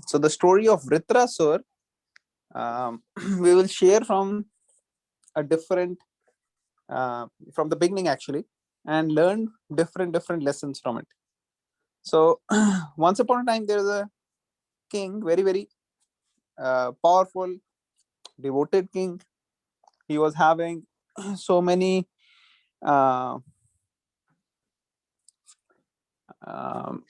So the story of Vritrasur, we will share from a different, from the beginning actually, and learn different lessons from it. So once upon a time, there was a king, very powerful, devoted king. He was having so many uh, um,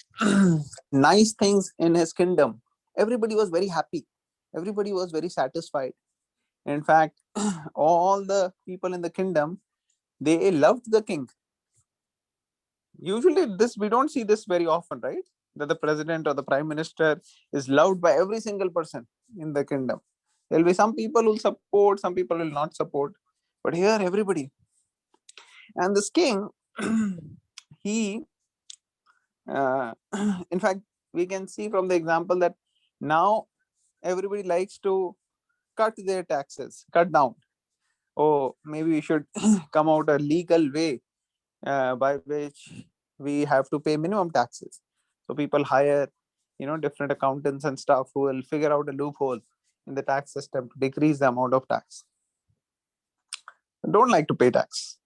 nice things in his kingdom. Everybody was very happy. Everybody was very satisfied. In fact, all the people in the kingdom, they loved the king. Usually, this we don't see this very often, right? That the president or the prime minister is loved by every single person in the kingdom. There'll be some people who will support, some people will not support, but here everybody. And this king, he, uh, in fact, we can see from the example that now everybody likes to cut their taxes, cut down. Oh, maybe we should come out a legal way by which we have to pay minimum taxes. So people hire, different accountants and stuff who will figure out a loophole in the tax system to decrease the amount of tax. Don't like to pay tax.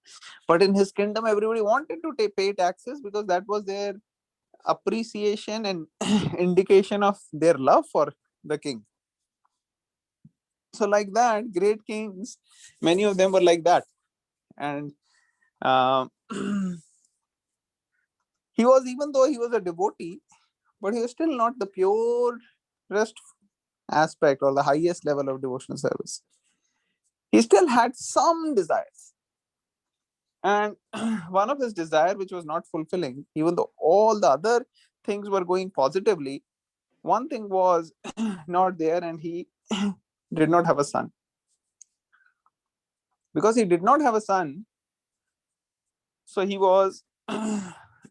But in his kingdom, everybody wanted to pay taxes because that was their appreciation and indication of their love for the king. So like that, great kings, many of them were like that. And he was, even though he was a devotee, but he was still not the purest aspect or the highest level of devotional service. He still had some desires. And one of his desire, which was not fulfilling, even though all the other things were going positively, one thing was not there, and he did not have a son. Because he did not have a son, so he was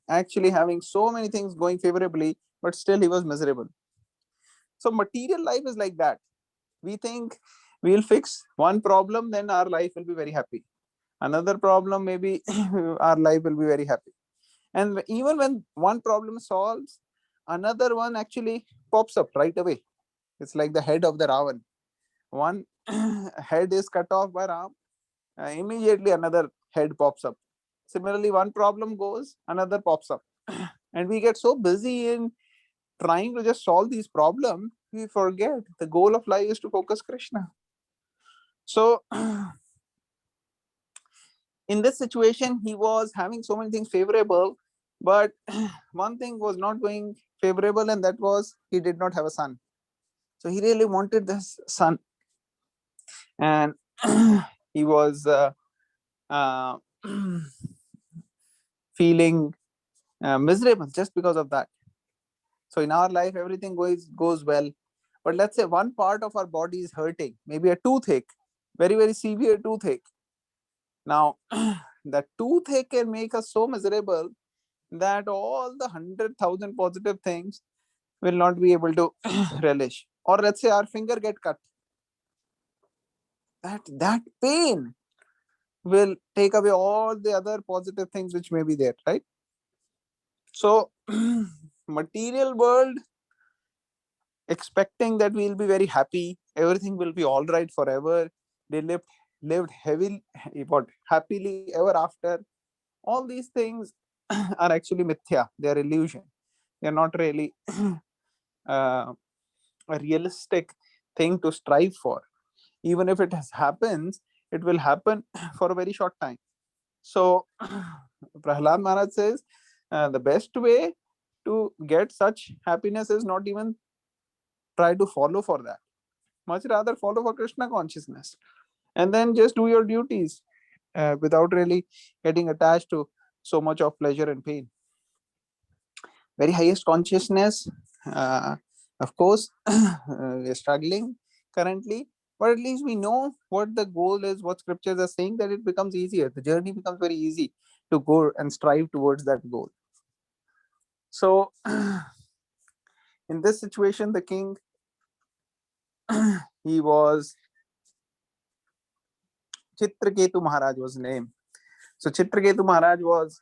actually having so many things going favorably, but still he was miserable. So material life is like that. We think we'll fix one problem, then our life will be very happy. Another problem, maybe our life will be very happy. And even when one problem solves, another one actually pops up right away. It's like the head of the Ravan. One head is cut off by Ram, immediately another head pops up. Similarly, one problem goes, another pops up. And we get so busy in trying to just solve these problems, we forget the goal of life is to focus Krishna. So in this situation, he was having so many things favorable, but one thing was not going favorable, and that was he did not have a son. So he really wanted this son, and he was uh, feeling miserable just because of that. So in our life, everything goes well, but let's say one part of our body is hurting, maybe a toothache, very severe toothache. Now, the toothache can make us so miserable that all the 100,000 positive things will not be able to relish. Or let's say our finger get cut. That pain will take away all the other positive things which may be there, right? So, material world, expecting that we'll be very happy, everything will be all right forever. They lived heavily, happily ever after. All these things are actually mithya. They are illusion. They are not really a realistic thing to strive for. Even if it happens, it will happen for a very short time. So Prahlad Maharaj says the best way to get such happiness is not even try to follow for that. Much rather follow for Krishna consciousness, and then just do your duties without really getting attached to so much of pleasure and pain. Very highest consciousness, of course, we're struggling currently, but at least we know what the goal is, what scriptures are saying, that it becomes easier. The journey becomes very easy to go and strive towards that goal. So in this situation, the king, he was Chitraketu Maharaj was his name. So Chitraketu Maharaj was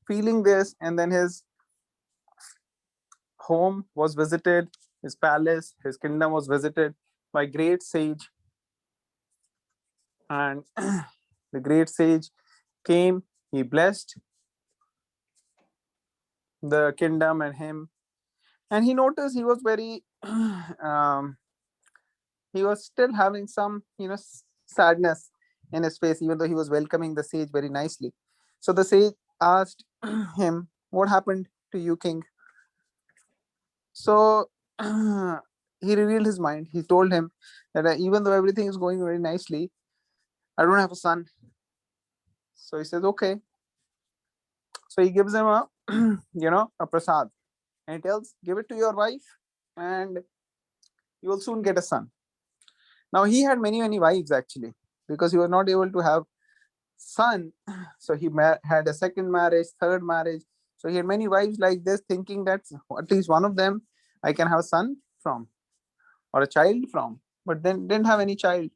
feeling this, and then his home was visited His palace, his kingdom was visited by great sage, and the great sage came. He blessed the kingdom and him, and he noticed he was very he was still having some sadness in his face, even though he was welcoming the sage very nicely. So the sage asked him, what happened to you, king? So he revealed his mind. He told him that even though everything is going very nicely, I don't have a son. So he says, okay. So he gives him a a prasad, and he tells, give it to your wife, and you will soon get a son. Now he had many wives actually, because he was not able to have son. So he had a second marriage, third marriage. So he had many wives like this, thinking that at least one of them I can have a son from, or a child from, but then didn't have any child.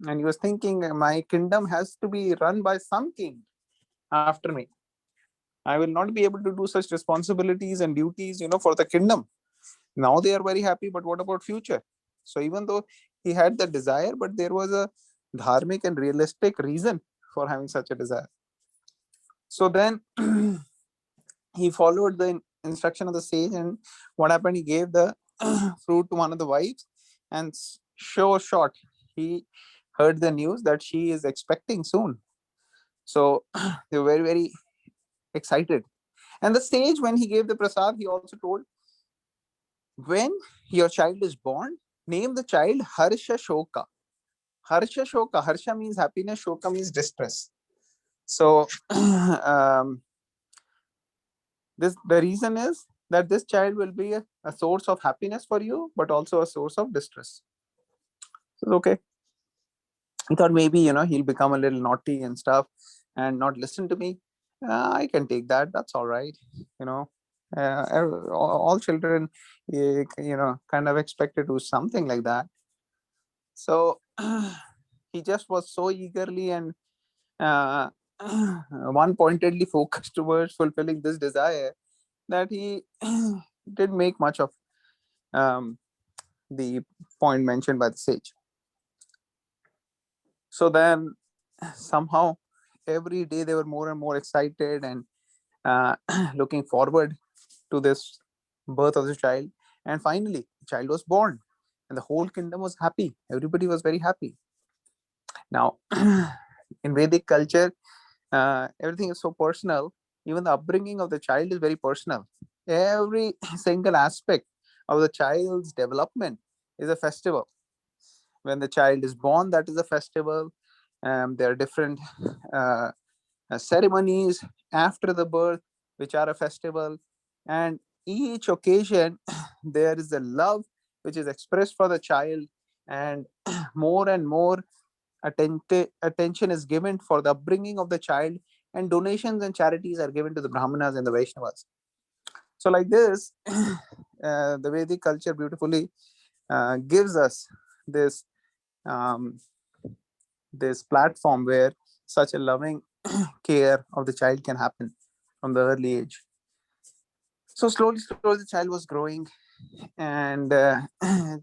And he was thinking, my kingdom has to be run by some king after me. I will not be able to do such responsibilities and duties, for the kingdom. Now they are very happy, but what about future? So even though he had the desire, but there was a dharmic and realistic reason for having such a desire. So then he followed the instruction of the sage, and what happened, he gave the fruit to one of the wives, and sure shot, he heard the news that she is expecting soon. So they were very excited. And the sage, when he gave the prasad, he also told, when your child is born, name the child Harsha Shoka. Harsha Shoka, Harsha means happiness, Shoka means distress. So the reason is that this child will be a source of happiness for you, but also a source of distress. So, okay. He thought maybe he'll become a little naughty and stuff and not listen to me. I can take that. That's all right. You know, all children, kind of expect to do something like that. So he just was so eagerly and uh, one pointedly focused towards fulfilling this desire that he didn't make much of um, the point mentioned by the sage. So then somehow every day they were more and more excited and uh, looking forward to this birth of the child. And finally, the child was born, and the whole kingdom was happy. Everybody was very happy. Now, in Vedic culture, everything is so personal. Even the upbringing of the child is very personal. Every single aspect of the child's development is a festival. When the child is born, that is a festival. There are different uh, ceremonies after the birth, which are a festival. And each occasion, there is a love which is expressed for the child, and more and more attention is given for the upbringing of the child, and donations and charities are given to the Brahmanas and the Vaishnavas. So, like this, the Vedic culture beautifully gives us this um, this platform where such a loving care of the child can happen from the early age. So slowly, the child was growing, and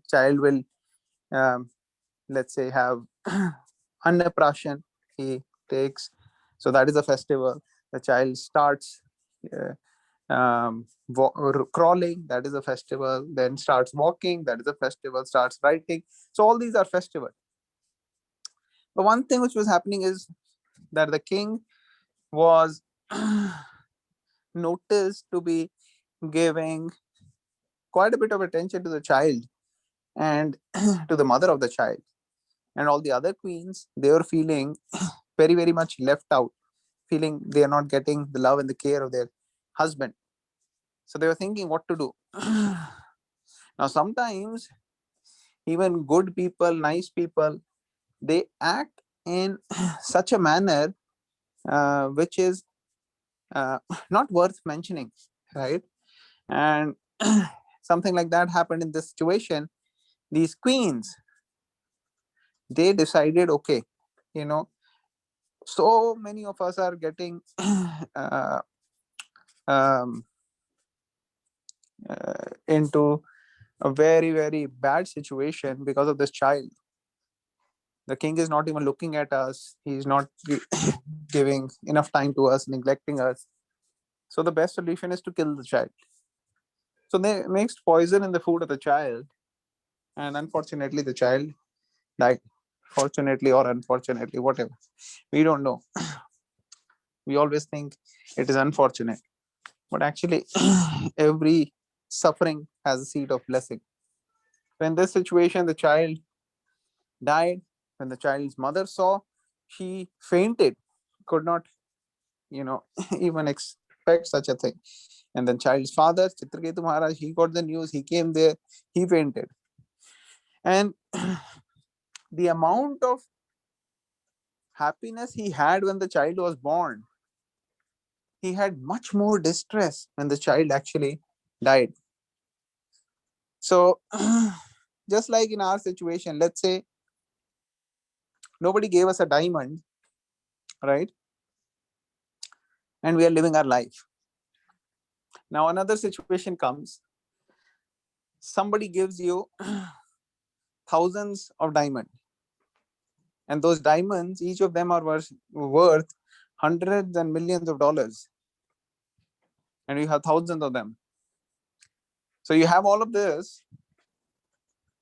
child will, um, let's say, have annaprashan. He takes, so that is a festival. The child starts crawling. That is a festival. Then starts walking. That is a festival. Starts writing. So all these are festival. But one thing which was happening is that the king was noticed to be giving quite a bit of attention to the child and to the mother of the child. And all the other queens, they were feeling very much left out, feeling they are not getting the love and the care of their husband. So they were thinking what to do. Now, sometimes even good people, nice people, they act in such a manner which is uh, not worth mentioning, right? And something like that happened in this situation. These queens, they decided, okay, you know, so many of us are getting uh, um, into a very, very bad situation because of this child. The king is not even looking at us. He's not giving enough time to us, neglecting us. So the best solution is to kill the child. So they mixed poison in the food of the child, and unfortunately, the child died. Fortunately or unfortunately, whatever. We don't know. We always think it is unfortunate. But actually, every suffering has a seed of blessing. So in this situation, the child died. When the child's mother saw, she fainted, could not, even expect such a thing. And then child's father, Chitraketu Maharaj, he got the news, he came there, he fainted. And the amount of happiness he had when the child was born, he had much more distress when the child actually died. So, just like in our situation, let's say nobody gave us a diamond, right? And we are living our life. Now, another situation comes, somebody gives you thousands of diamonds, and those diamonds, each of them are worth hundreds and millions of dollars, and you have thousands of them. So you have all of this,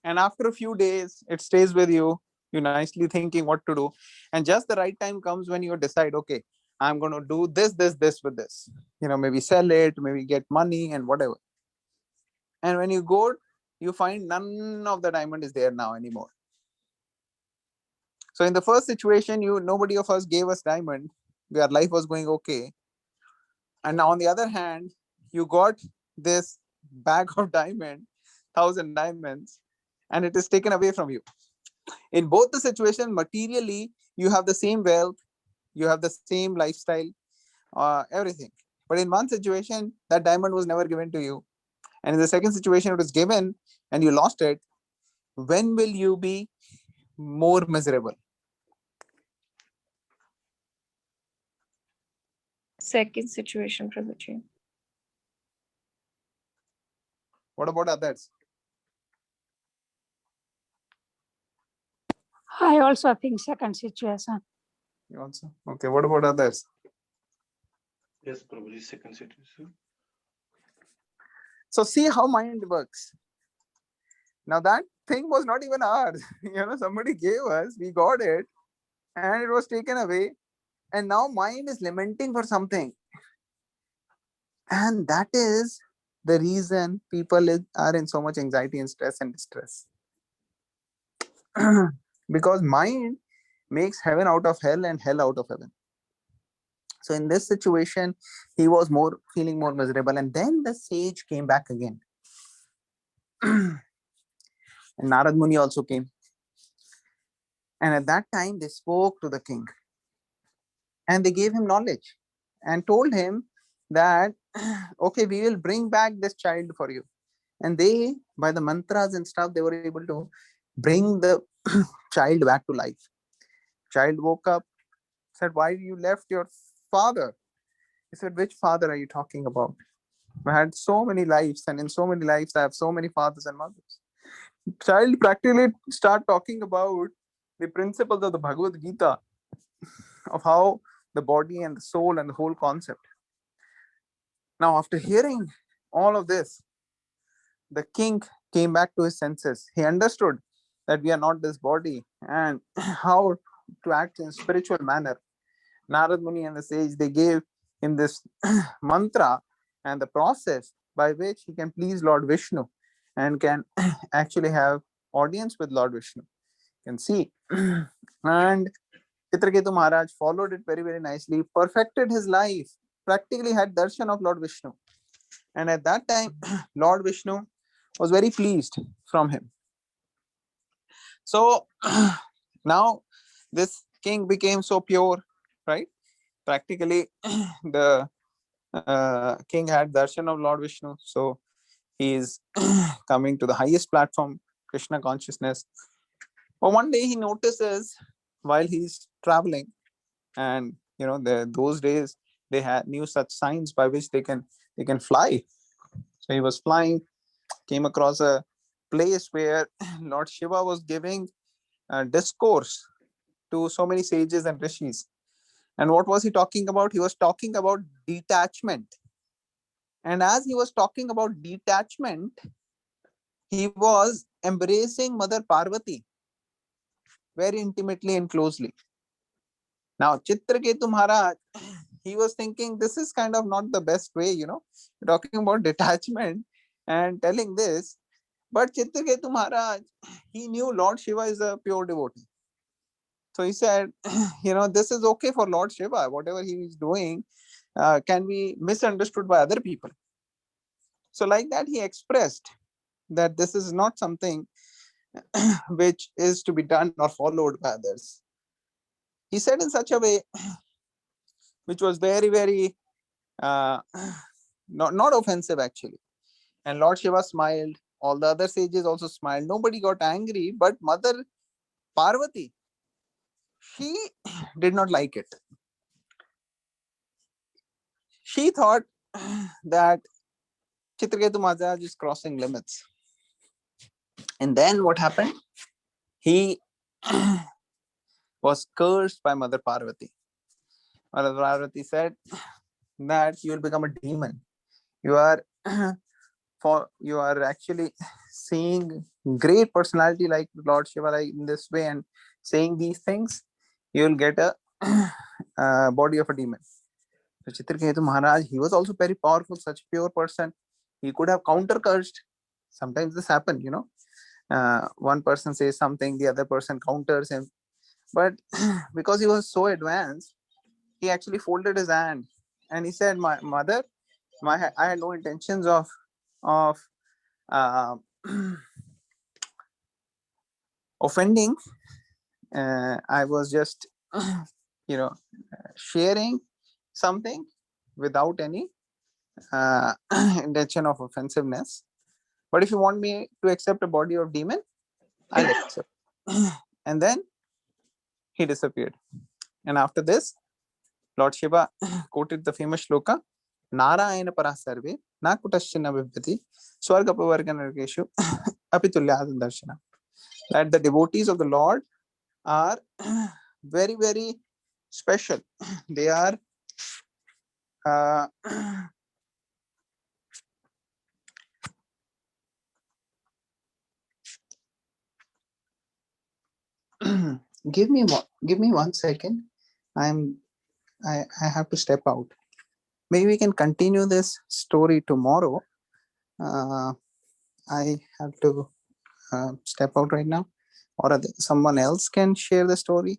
and after a few days, it stays with you. You're nicely thinking what to do, and just the right time comes when you decide, okay, I'm going to do this with this. Maybe sell it, maybe get money, and whatever. And when you go, you find none of the diamond is there now anymore. So in the first situation, nobody of us gave us diamond. Our life was going okay. And now on the other hand, you got this bag of diamond, 1,000 diamonds, and it is taken away from you. In both the situation, materially, you have the same wealth, you have the same lifestyle, everything. But in one situation, that diamond was never given to you. And in the second situation, it was given and you lost it. When will you be more miserable? Second situation, Prabhuji. What about others? I also think second situation. You also? Okay, what about others? Yes, Prabhuji, second situation. So see how mind works. Now that thing was not even ours. Somebody gave us, we got it, and it was taken away. And now mind is lamenting for something. And that is the reason people are in so much anxiety and stress and distress. Because mind makes heaven out of hell and hell out of heaven. So in this situation, he was feeling more miserable. And then the sage came back again. And Narad Muni also came. And at that time, they spoke to the king. And they gave him knowledge and told him that, okay, we will bring back this child for you. And they, by the mantras and stuff, they were able to bring the child back to life. Child woke up, said, why you left your father? He said, which father are you talking about? I had so many lives, and in so many lives, I have so many fathers and mothers. Child practically start talking about the principles of the Bhagavad Gita, of how the body and the soul and the whole concept. Now, after hearing all of this, the king came back to his senses. He understood that we are not this body and how to act in spiritual manner. Narad Muni and the sage, they gave him this mantra and the process by which he can please Lord Vishnu and can actually have audience with Lord Vishnu. You can see. And Chitraketu Maharaj followed it very, very nicely, perfected his life, practically had darshan of Lord Vishnu. And at that time, Lord Vishnu was very pleased from him. So now this king became so pure, right? Practically, the king had darshan of Lord Vishnu. So he is coming to the highest platform, Krishna consciousness. But one day he notices while he's traveling, and those days they had knew such signs by which they can fly. So he was flying, came across a place where Lord Shiva was giving a discourse to so many sages and rishis. And what was he talking about? He was talking about detachment. And as he was talking about detachment, he was embracing Mother Parvati very intimately and closely. Now, Chitraketu Maharaj, he was thinking this is kind of not the best way, talking about detachment and telling this. But Chitraketu Maharaj, he knew Lord Shiva is a pure devotee. So he said, this is okay for Lord Shiva. Whatever he is doing can be misunderstood by other people. So like that, he expressed that this is not something which is to be done or followed by others. He said in such a way which was very, very not offensive actually. And Lord Shiva smiled. All the other sages also smiled. Nobody got angry, but Mother Parvati, she did not like it. She thought that Chitraketu Maharaj is crossing limits. And then what happened? He was cursed by Mother Parvati. Mother Parvati said that you will become a demon. You are actually seeing great personality like Lord Shiva like in this way and saying these things, you will get a body of a demon. So Chitraketu Maharaj, he was also very powerful, such a pure person. He could have counter cursed. Sometimes this happened, one person says something, the other person counters him. But because he was so advanced, he actually folded his hand and he said, "My mother, I had no intentions of uh, offending. I was just, sharing something without any intention of offensiveness. But if you want me to accept a body of demon, I'll accept." And then he disappeared. And after this, Lord Shiva quoted the famous shloka, Narayana parasarve, na kutaschana vibhati, swarga pavarga narkeshu, apitulyad darshana. That the devotees of the Lord are very, very special. They are give me 1 second. I have to step out. Maybe we can continue this story tomorrow. I have to step out right now, or someone else can share the story.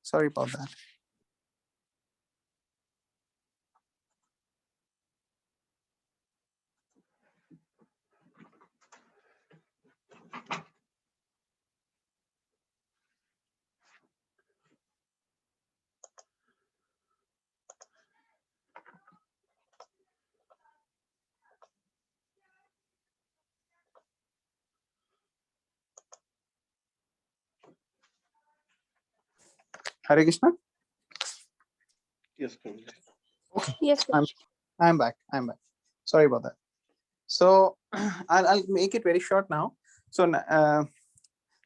Sorry about that. Hare Krishna. Yes, Prabhuji. Okay, Yes, I'm back. Sorry about that. So I'll make it very short now. So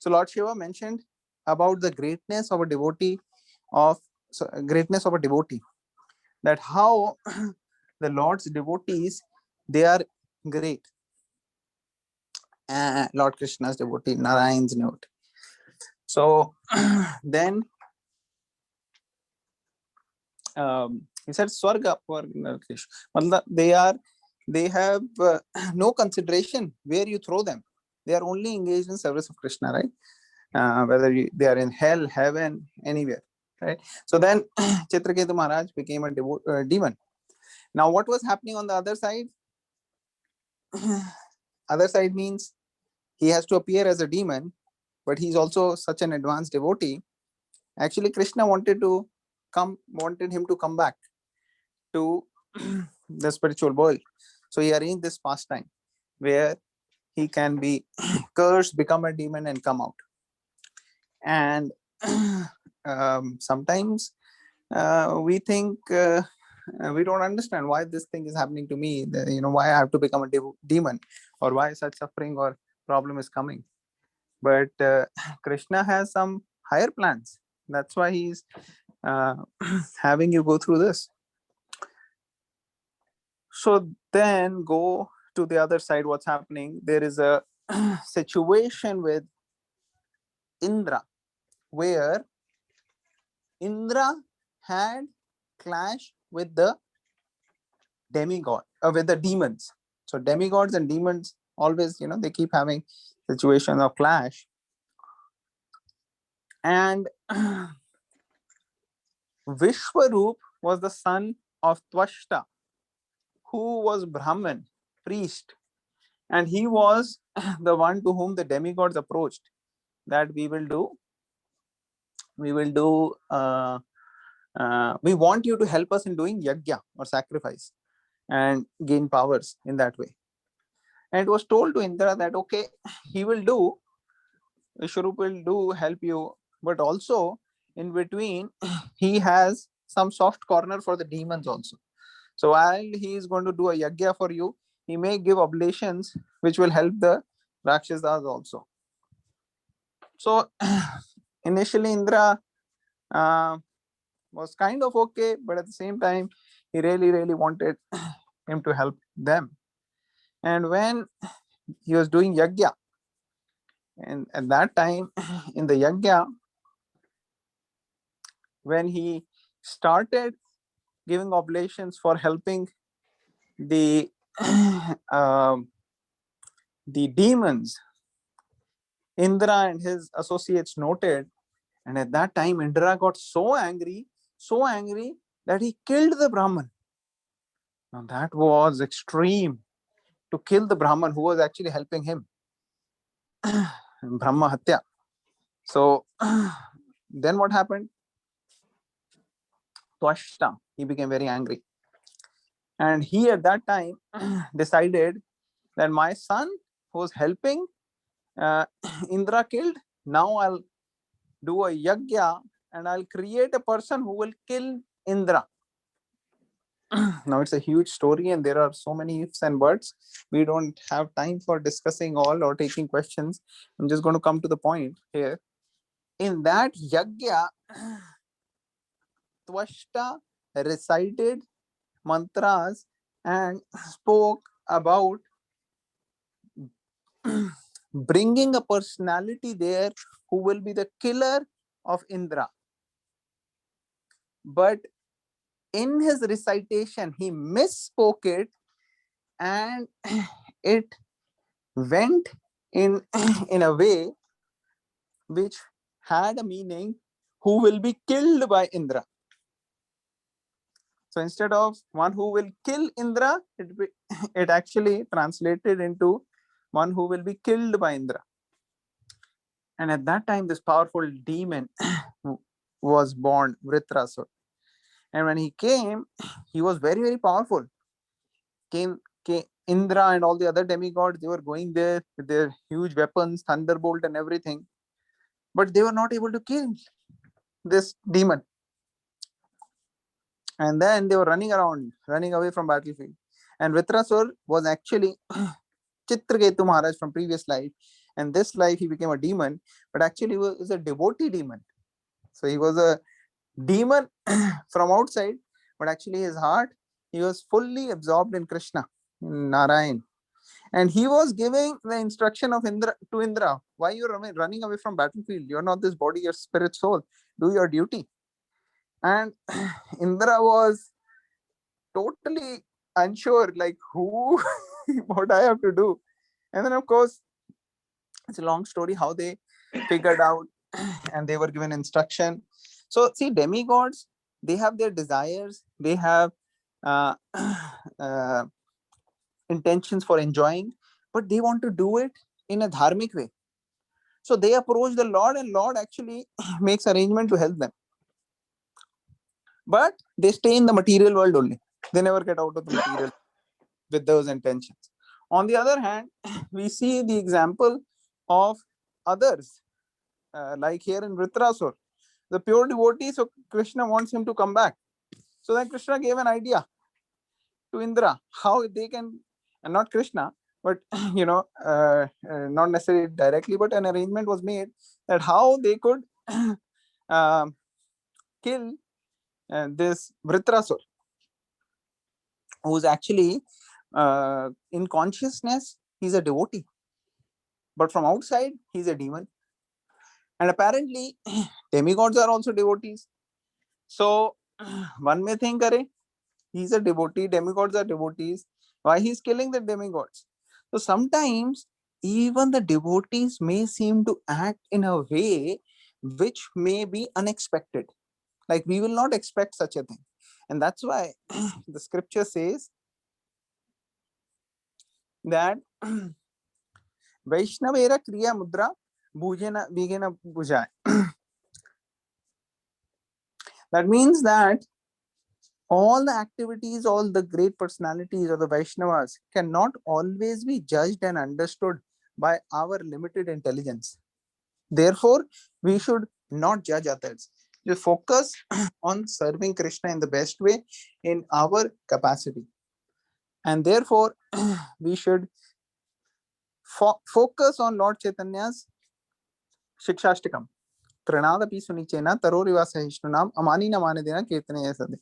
Lord Shiva mentioned about the greatness of a devotee that how the Lord's devotees, they are great. Lord Krishna's devotee, Narayan's devotee. So then he said Swarga for Krishna. They have no consideration where you throw them. They are only engaged in service of Krishna, right? Whether they are in hell, heaven, anywhere, right? So then Chitraketu Maharaj became a demon. Now what was happening on the other side? Other side means he has to appear as a demon, but he's also such an advanced devotee. Actually, Krishna wanted him to come back to the spiritual world. So he arranged this pastime where he can be cursed, become a demon, and come out. And sometimes we think we don't understand why this thing is happening to me. Why I have to become a demon, or why such suffering or problem is coming. But Krishna has some higher plans. That's why he's having you go through this. So then go to the other side. What's happening? There is a situation with Indra, where Indra had clash with the demigod, with the demons. So demigods and demons always, they keep having situations of clash. And Vishwarup was the son of Twashta, who was Brahman, priest. And he was the one to whom the demigods approached that we want you to help us in doing yajna or sacrifice and gain powers in that way. And it was told to Indra that, okay, Vishwarup will do help you, but also in between, he has some soft corner for the demons also. So while he is going to do a yajna for you, he may give oblations which will help the Rakshasas also. So initially Indra was kind of okay, but at the same time, he really, really wanted him to help them. And when he was doing yajna, and at that time in the yajna, when he started giving oblations for helping the demons, Indra and his associates noted, and at that time Indra got so angry that he killed the Brahman. Now that was extreme, to kill the Brahman who was actually helping him. Brahma Hatya. So then what happened? Twashta, he became very angry. And he at that time decided that my son who was helping Indra killed, now I'll do a yajna and I'll create a person who will kill Indra. Now it's a huge story and there are so many ifs and buts. We don't have time for discussing all or taking questions. I'm just going to come to the point here. In that yajna, Twashta recited mantras and spoke about bringing a personality there who will be the killer of Indra. But in his recitation, he misspoke it, and it went in a way which had a meaning who will be killed by Indra. So instead of one who will kill Indra, it actually translated into one who will be killed by Indra. And at that time, this powerful demon was born, Vritrasur. And when he came, he was very, very powerful. Came Indra and all the other demigods, they were going there with their huge weapons, thunderbolt and everything. But they were not able to kill this demon. And then they were running around, running away from battlefield. And Vritrasur was actually Chitraketu Maharaj from previous life. And this life he became a demon, but actually he was a devotee demon. So he was a demon from outside, but actually his heart, he was fully absorbed in Krishna, in Narayan. And he was giving the instruction of Indra, why you're running away from battlefield? You're not this body, your spirit, soul. Do your duty. And Indra was totally unsure, like who, what I have to do. And then of course, it's a long story how they figured out and they were given instruction. So see, demigods, they have their desires, they have intentions for enjoying, but they want to do it in a dharmic way. So they approach the Lord and Lord actually makes arrangement to help them. But they stay in the material world only. They never get out of the material with those intentions. On the other hand, we see the example of others, like here in Vritrasur, the pure devotee, so Krishna wants him to come back. So then Krishna gave an idea to Indra how they can, and not Krishna, but not necessarily directly, but an arrangement was made that how they could kill this Vritrasur, who's actually in consciousness he's a devotee, but from outside he's a demon, and apparently demigods are also devotees. So one may think, Arey, he's a devotee, demigods are devotees, why he's killing the demigods? So sometimes even the devotees may seem to act in a way which may be unexpected, like we will not expect such a thing. And that's why the scripture says that Vaishnavera Kriya Mudra Bhujena Vigena Bhujai. That means that all the activities, all the great personalities of the Vaishnavas cannot always be judged and understood by our limited intelligence. Therefore, we should not judge others. Just focus on serving Krishna in the best way in our capacity. And therefore, we should focus on Lord Chaitanya's Shikshashtakam. Pranadapi sunichena taroriva sahishnunam amani namane dena kirtane sade.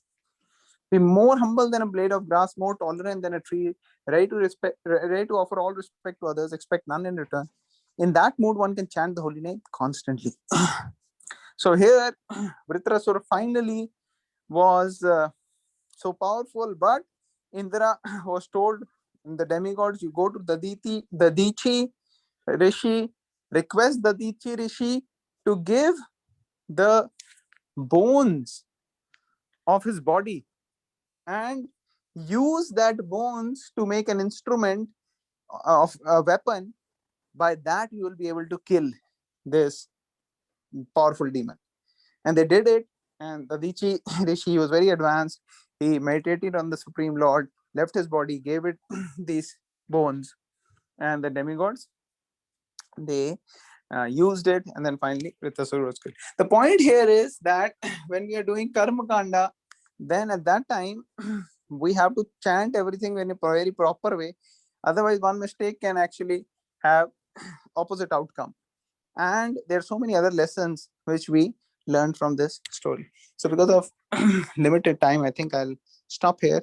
Be more humble than a blade of grass, more tolerant than a tree, ready to offer all respect to others, expect none in return. In that mood, one can chant the holy name constantly. So here, Vritrasura finally was so powerful, but Indra was told, the demigods, you go to Dadichi Rishi, request Dadichi Rishi to give the bones of his body and use that bones to make an instrument of a weapon. By that you will be able to kill this powerful demon. And they did it, and Dadichi Rishi was very advanced. He meditated on the Supreme Lord, left his body, gave it these bones, and the demigods, they used it, and then finally Vritrasura was killed. The point here is that when we are doing Karma Kanda, then at that time we have to chant everything in a very proper way. Otherwise, one mistake can actually have opposite outcome. And there are so many other lessons which we learned from this story. So because of limited time, I think I'll stop here.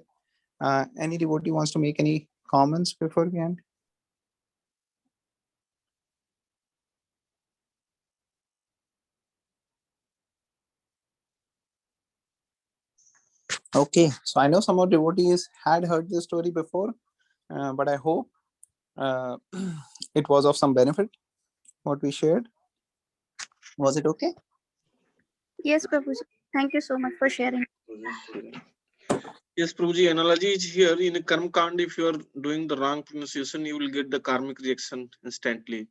Any devotee wants to make any comments before we end? Okay, so I know some of devotees had heard this story before, but I hope it was of some benefit, what we shared. Was it okay? Yes, Prabhuji. Thank you so much for sharing. Yes, Prabhuji, analogy is here. In a karma kand, if you are doing the wrong pronunciation, you will get the karmic reaction instantly.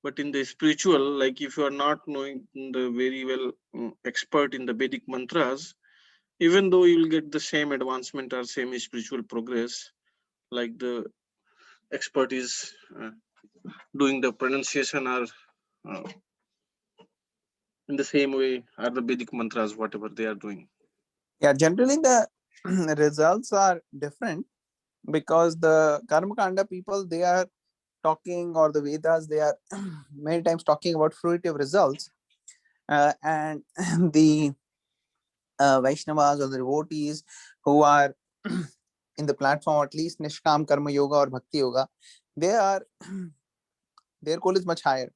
But in the spiritual, like if you are not knowing the very well expert in the Vedic mantras, even though you will get the same advancement or same spiritual progress, like the expert is doing the pronunciation or in the same way, or the Vedic mantras, whatever they are doing. Yeah, generally the results are different because the Karma Kanda people, they are talking, or the Vedas, they are many times talking about fruitive results. And the Vaishnavas or the devotees who are in the platform, at least Nishkam Karma Yoga or Bhakti Yoga, they are their goal is much higher.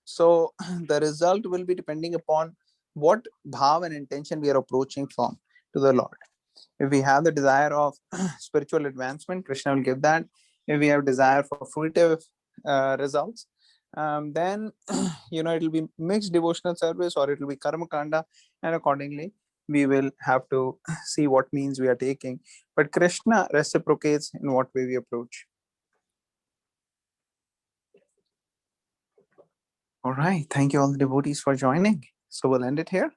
So the result will be depending upon what bhav and intention we are approaching from to the Lord. If we have the desire of spiritual advancement, Krishna will give that. If we have desire for fruitive results, then it will be mixed devotional service or it will be karma kanda, and accordingly we will have to see what means we are taking. But Krishna reciprocates in what way we approach. All right, thank you all the devotees for joining. So we'll end it here.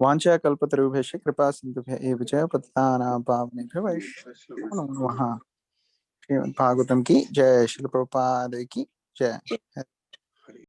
Vancha kalpatarubhesha kripa sindhubhya eva cha patana pavnebhyo vaishnavabhyo namo namaha. Bhagavatam ki jai, Srila Prabhupada ki jai.